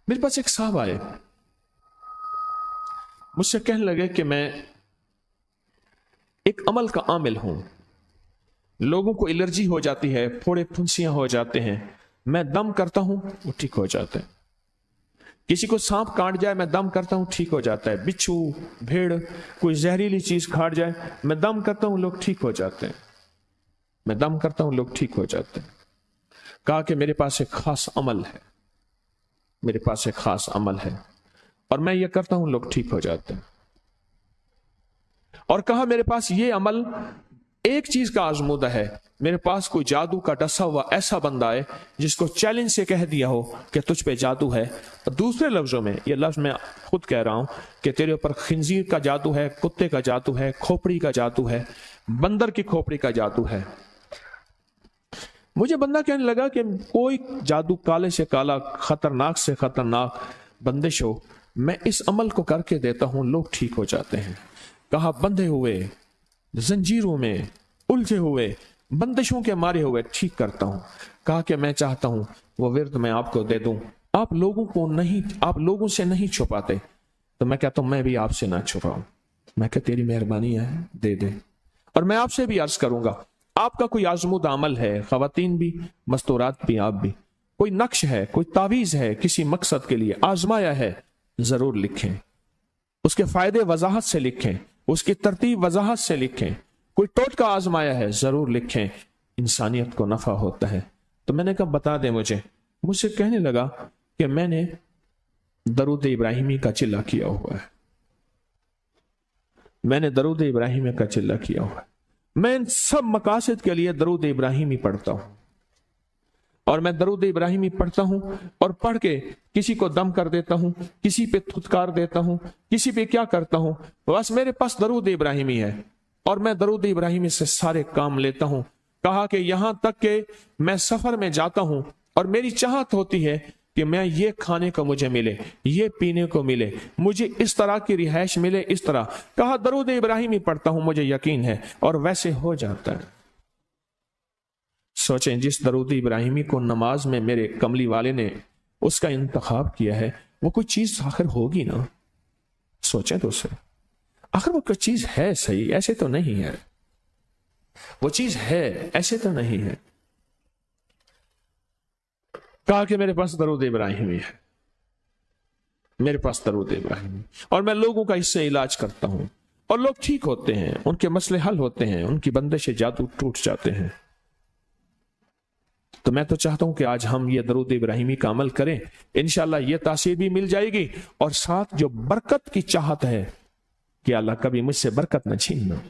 मेरे पास एक साहब आए, मुझसे कहने लगे कि मैं एक अमल का आमिल हूं, लोगों को एलर्जी हो जाती है, फोड़े फुंसियां हो जाते हैं, मैं दम करता हूं वो ठीक हो जाता है। किसी को सांप काट जाए मैं दम करता हूं ठीक हो जाता है। बिच्छू, भेड़, कोई जहरीली चीज काट जाए मैं दम करता हूं लोग ठीक हो जाते हैं। मैं दम करता हूं लोग ठीक हो जाते हैं। कहा कि मेरे पास एक खास अमल है, मेरे पास एक खास अमल है और मैं ये करता हूं लोग ठीक हो जाते हैं। और कहा मेरे पास ये अमल एक चीज का आजमूदा है, मेरे पास कोई जादू का डसा हुआ ऐसा बंदा है जिसको चैलेंज से कह दिया हो कि तुझ पे जादू है, और दूसरे लफ्जों में, ये लफ्ज मैं खुद कह रहा हूं कि तेरे ऊपर खिंजीर का जादू है, कुत्ते का जादू है, खोपड़ी का जादू है, बंदर की खोपड़ी का जादू है। मुझे बंदा कहने लगा कि कोई जादू काले से काला, खतरनाक से खतरनाक बंदिश हो, मैं इस अमल को करके देता हूं लोग ठीक हो जाते हैं। कहा बंधे हुए, जंजीरों में उलझे हुए, बंदिशों के मारे हुए ठीक करता हूं। कहा कि मैं चाहता हूं वो विर्द मैं आपको दे दूं, आप लोगों को नहीं, आप लोगों से नहीं छुपाते, तो मैं कहता हूं मैं भी आपसे ना छुपाऊं। मैं कहा तेरी मेहरबानी है, दे दे। और मैं आपसे भी अर्ज करूंगा, आपका कोई आजमूदा अमल है, खवातीन भी, मस्तूरात भी, आप भी, कोई नक्श है, कोई तावीज है, किसी मकसद के लिए आजमाया है, जरूर लिखें, उसके फायदे वजाहत से लिखें, उसकी तरतीब वजाहत से लिखें। कोई टोटका आजमाया है, जरूर लिखें, इंसानियत को नफा होता है। तो मैंने कहा बता दे मुझे। मुझसे कहने लगा कि मैंने दरूद इब्राहिमी का चिल्ला किया हुआ है, मैंने दरूद इब्राहिमी का चिल्ला किया हुआ है, मैं इन सब मकासद के लिए दरूद इब्राहिमी पढ़ता हूं, और मैं दरूद इब्राहिमी पढ़ता हूं और पढ़ के किसी को दम कर देता हूं, किसी पे थुतकार देता हूं, किसी पे क्या करता हूं, बस मेरे पास दरूद इब्राहिमी है और मैं दरूद इब्राहिमी से सारे काम लेता हूं। कहा कि यहां तक कि मैं सफर में जाता हूं और मेरी चाहत होती है कि मैं ये खाने को मुझे मिले, ये पीने को मिले, मुझे इस तरह की रिहाइश मिले, इस तरह। कहा दरूद इब्राहिमी पढ़ता हूं, मुझे यकीन है, और वैसे हो जाता है। सोचें, जिस दरूद इब्राहिमी को नमाज में मेरे कमली वाले ने उसका इंतखाब किया है, वो कोई चीज आखिर होगी ना। सोचें तो उसे, आखिर वो कोई चीज है सही, ऐसे तो नहीं है, वो चीज है ऐसे तो नहीं है। कहा कि मेरे पास दरूद इब्राहिमी है, मेरे पास दरूद इब्राहिमी, और मैं लोगों का इससे इलाज करता हूं और लोग ठीक होते हैं, उनके मसले हल होते हैं, उनकी बंदिशें जादू टूट जाते हैं। तो मैं तो चाहता हूं कि आज हम ये दरूद इब्राहिमी का अमल करें, इंशाअल्लाह ये तासीर भी मिल जाएगी, और साथ जो बरकत की चाहत है कि अल्लाह कभी मुझसे बरकत न छीनना।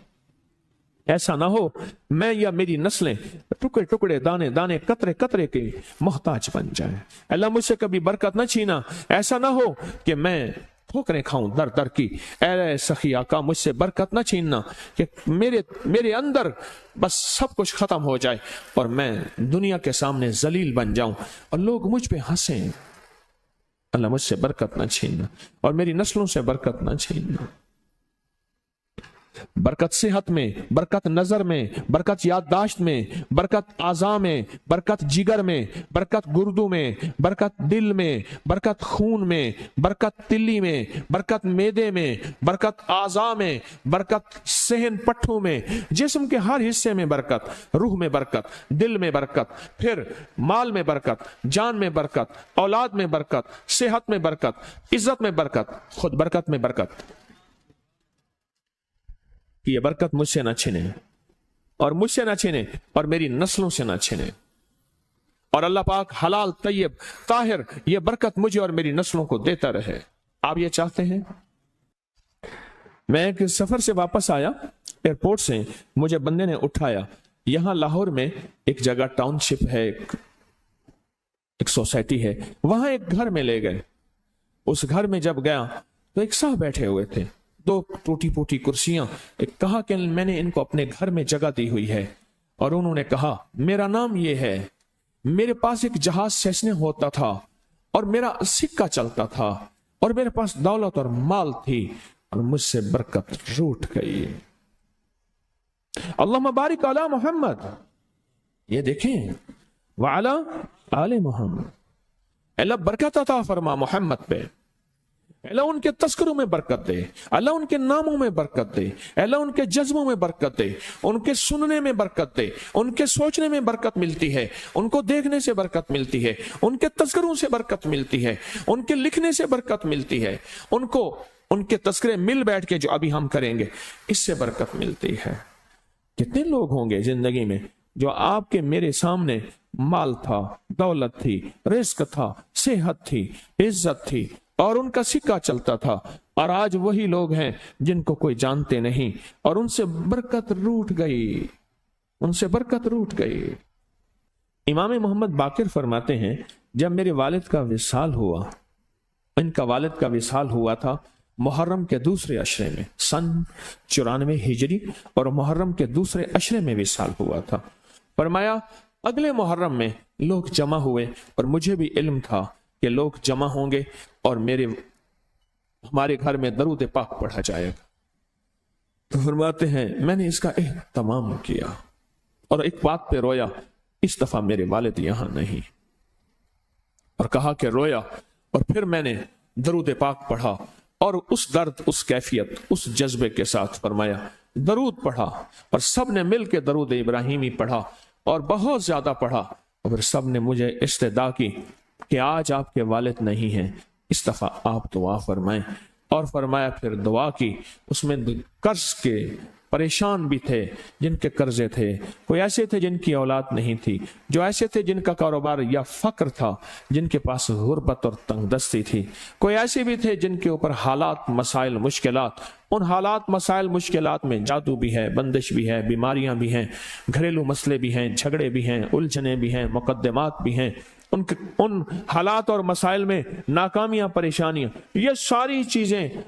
ऐसा ना हो मैं या मेरी नस्लें टुकड़े टुकड़े, दाने दाने, कतरे कतरे के मोहताज बन जाएं। अल्लाह मुझसे कभी बरकत न छीना। ऐसा ना हो कि मैं ठोकरें खाऊं दर दर की। ऐ सखी आका, मुझसे बरकत न छीनना कि मेरे अंदर बस सब कुछ खत्म हो जाए और मैं दुनिया के सामने जलील बन जाऊं और लोग मुझ पे हंसें। अल्लाह मुझसे बरकत न छीनना और मेरी नस्लों से बरकत न छीनना। बरकत सेहत में, बरकत नजर में, बरकत याददाश्त में, बरकत आज़ा में, बरकत जिगर में, बरकत गुर्दों में, बरकत दिल में, बरकत खून में, बरकत तिल्ली में, बरकत मेदे में, बरकत आज़ा में, बरकत सेहन पट्ठों में, जिस्म के हर हिस्से में बरकत, रूह में बरकत, दिल में बरकत, फिर माल में बरकत, जान में बरकत, औलाद में बरकत, सेहत में बरकत, इज्जत में बरकत, खुद बरकत में बरकत। ये बरकत मुझसे ना छिने और मुझसे ना छिने और मेरी नस्लों से ना छिने, और अल्लाह पाक हलाल तैयब ताहिर ये बरकत मुझे और मेरी नस्लों को देता रहे। आप ये चाहते हैं? मैं एक सफर से वापस आया, एयरपोर्ट से मुझे बंदे ने उठाया, यहां लाहौर में एक जगह टाउनशिप है, एक सोसाइटी है, वहां एक घर में ले गए। उस घर में जब गया तो एक साहब बैठे हुए थे, दो टूटी फूटी कुर्सियां। कहा कि मैंने इनको अपने घर में जगह दी हुई है, और उन्होंने कहा मेरा नाम ये है, मेरे पास एक जहाज सेसने होता था और मेरा सिक्का चलता था और मेरे पास दौलत और माल थी और मुझसे बरकत रूठ गई। अल्लाहुम्मा बारिक अला मोहम्मद, ये देखें, वाला आले मोहम्मद। अल्लाह बरकत अता फरमा मोहम्मद पे, अल्लाह उनके तस्करों में बरकत दे, अल्लाह उनके नामों में बरकत दे, अल्लाह उनके जज्बों में बरकत दे, उनके सुनने में बरकत दे, उनके सोचने में बरकत मिलती है, उनको देखने से बरकत मिलती है, उनके तस्करों से बरकत मिलती है, उनके लिखने से बरकत मिलती है, उनको उनके तस्करे मिल बैठ के जो अभी हम करेंगे इससे बरकत मिलती है। कितने लोग होंगे जिंदगी में जो आपके मेरे सामने माल था, दौलत थी, रिस्क था, सेहत थी, इज्जत थी और उनका सिक्का चलता था, और आज वही लोग हैं जिनको कोई जानते नहीं और उनसे बरकत रूठ गई, उनसे बरकत रूठ गई। इमाम मोहम्मद बाकिर फरमाते हैं, जब मेरे वालिद का विसाल हुआ, इनका वालिद का विसाल हुआ था मुहर्रम के दूसरे अशरे में, सन 94 हिजरी, और मुहर्रम के दूसरे अशरे में विसाल हुआ था। फरमाया अगले मुहर्रम में लोग जमा हुए और मुझे भी इल्म था कि लोग जमा होंगे और हमारे घर में दरूद पाक पढ़ा जाएगा। तो फरमाते हैं मैंने इसका एहतमाम किया और एक बात पे रोया, इस दफा मेरे वालिद यहां नहीं, और कहा कि रोया, और फिर मैंने दरूद पाक पढ़ा और उस दर्द, उस कैफियत, उस जज्बे के साथ फरमाया दरूद पढ़ा, और सब ने मिल के दरूद इब्राहिमी पढ़ा और बहुत ज्यादा पढ़ा, और फिर सब ने मुझे इस्तेदा की कि आज आपके वालिद नहीं हैं, इस दफा आप दुआ फरमाएं। और फरमाया फिर दुआ की, उसमें कर्ज के परेशान भी थे, जिनके कर्जे थे, कोई ऐसे थे जिनकी औलाद नहीं थी, जो ऐसे थे जिनका कारोबार या फक्र था, जिनके पास गुर्बत और तंगदस्ती थी, कोई ऐसे भी थे जिनके ऊपर हालात, मसाइल, मुश्किलात, उन हालात, मसाइल, मुश्किलात में जादू भी है, बंदिश भी है, बीमारियां भी हैं, घरेलू मसले भी हैं, झगड़े भी हैं, उलझने भी हैं, मुकद्दमात भी हैं, उन हालात और मसाइल में नाकामियां, परेशानियां, ये सारी चीजें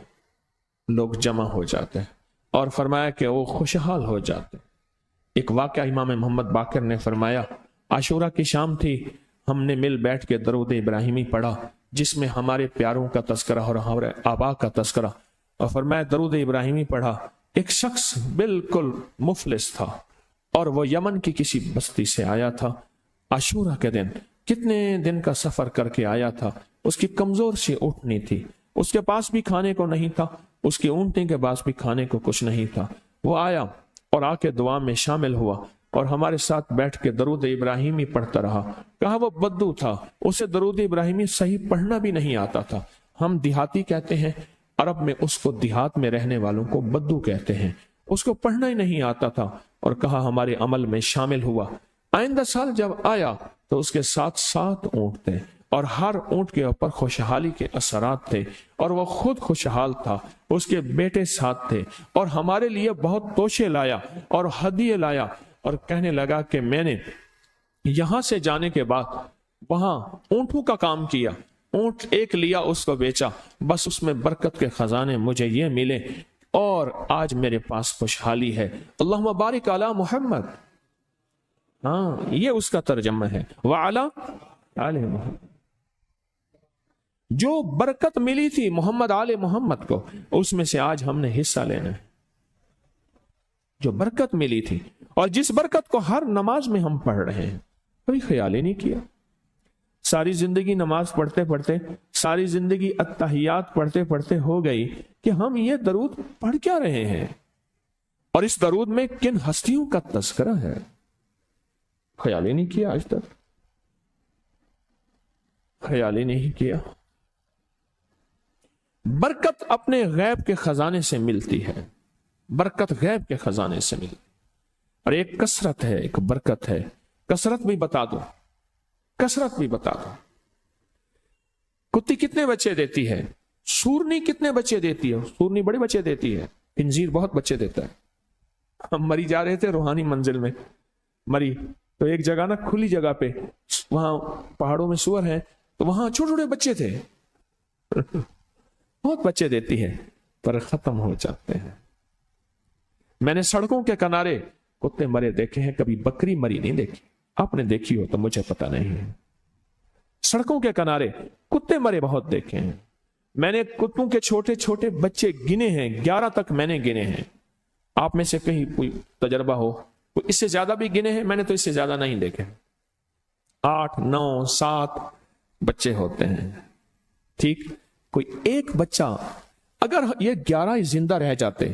लोग जमा हो जाते हैं और फरमाया कि वो खुशहाल हो जाते। एक वाक़या इमाम मोहम्मद बाकिर ने फरमाया, आशूरा की शाम थी, हमने मिल बैठ के दरूद इब्राहिमी पढ़ा जिसमें हमारे प्यारों का तस्करा और हमारे आबा का तस्करा, और फरमाया दरूद इब्राहिमी पढ़ा। एक शख्स बिल्कुल मुफलिस था और वो यमन की किसी बस्ती से आया था। आशूरा के दिन कितने दिन का सफर करके आया था, उसकी कमजोर सी ऊँटनी थी, उसके पास भी खाने को नहीं था, उसकी ऊँटनी के पास भी खाने को कुछ नहीं था। वो आया और आके दुआ में शामिल हुआ और हमारे साथ बैठ के दरूद इब्राहिमी पढ़ता रहा। कहा वो बद्दू था, उसे दरूद इब्राहिमी सही पढ़ना भी नहीं आता था। हम देहाती कहते हैं, अरब में उसको देहात में रहने वालों को बद्दू कहते हैं, उसको पढ़ना ही नहीं आता था। और कहा हमारे अमल में शामिल हुआ। आइंदा साल जब आया तो उसके साथ 7 ऊँट थे और हर ऊँट के ऊपर खुशहाली के असरात थे और वह खुद खुशहाल था, उसके बेटे साथ थे और हमारे लिए बहुत तोशे लाया और हदिये लाया और कहने लगा कि मैंने यहां से जाने के बाद वहां ऊँटों का काम किया, ऊँट एक लिया, उसको बेचा, बस उसमें बरकत के खजाने मुझे ये मिले और आज मेरे पास खुशहाली है। अल्लाहुम्मा बारिक अला मोहम्मद। हाँ, ये उसका तर्जमा है, व अला आले मोहम्मद। जो बरकत मिली थी मोहम्मद आले मोहम्मद को, उसमें से आज हमने हिस्सा लेना है। जो बरकत मिली थी और जिस बरकत को हर नमाज में हम पढ़ रहे हैं, कोई ख्याल ही नहीं किया। सारी जिंदगी नमाज पढ़ते पढ़ते, सारी जिंदगी अत्तहियात पढ़ते पढ़ते हो गई कि हम ये दरूद पढ़ क्या रहे हैं और इस दरूद में किन हस्तियों का तज़किरा है, ख्याल ही नहीं किया। आज तक ख्याल ही नहीं किया। बरकत अपने गैब के खजाने से मिलती है, बरकत गैब के खजाने से मिलती। और एक कसरत है, एक बरकत है। कसरत भी बता दो, कसरत भी बता दो। कुत्ती कितने बच्चे देती है? सूरनी कितने बच्चे देती है? सूरनी बड़े बच्चे देती है, खंजीर बहुत बच्चे देता है। हम मरी जा रहे थे रूहानी मंजिल में, मरी तो एक जगह ना, खुली जगह पे, वहां पहाड़ों में सूअर है, तो वहां छोटे छोटे बच्चे थे बहुत बच्चे देती है, पर खत्म हो जाते हैं। मैंने सड़कों के किनारे कुत्ते मरे देखे हैं, कभी बकरी मरी नहीं देखी। आपने देखी हो तो मुझे पता नहीं है। सड़कों के किनारे कुत्ते मरे बहुत देखे हैं मैंने। कुत्तों के छोटे छोटे बच्चे गिने हैं, 11 तक मैंने गिने हैं। आप में से कहीं कोई तजर्बा हो, कोई इससे ज्यादा भी गिने हैं? मैंने तो इससे ज्यादा नहीं देखे। 8, 9, 7 بچے ہوتے ہیں. ٹھیک, کوئی ایک بچہ اگر یہ 11 زندہ رہ جاتے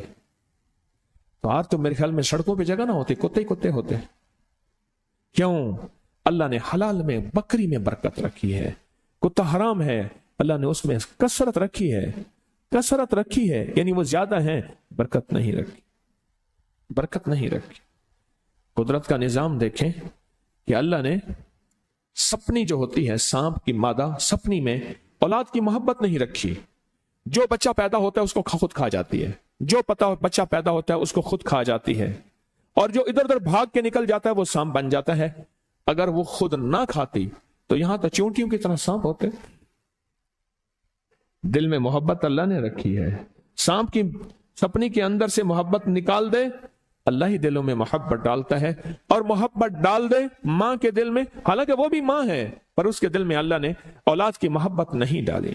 تو آج تو میرے خیال میں سڑکوں پہ جگہ نہ ہوتی, کتے ہی کتے ہوتے. کیوں؟ اللہ نے حلال میں بکری میں برکت رکھی ہے. کتا حرام ہے, اللہ نے اس میں کثرت رکھی ہے, کثرت رکھی ہے, یعنی وہ زیادہ ہیں, برکت نہیں رکھی, برکت نہیں رکھی. قدرت کا نظام دیکھیں کہ اللہ نے سپنی جو ہوتی ہے, سانپ کی مادہ سپنی میں اولاد کی محبت نہیں رکھی. جو بچہ پیدا ہوتا ہے اس کو خود کھا جاتی ہے, جو بچہ پیدا ہوتا ہے اس کو خود کھا جاتی ہے, اور جو ادھر ادھر بھاگ کے نکل جاتا ہے وہ سانپ بن جاتا ہے. اگر وہ خود نہ کھاتی تو یہاں تو چونٹیوں کی طرح سانپ ہوتے. دل میں محبت اللہ نے رکھی ہے. سانپ کی سپنی کے اندر سے محبت نکال دے, اللہ ہی دلوں میں محبت ڈالتا ہے. اور محبت ڈال دے ماں کے دل میں, حالانکہ وہ بھی ماں ہے, پر اس کے دل میں اللہ نے اولاد کی محبت نہیں ڈالی.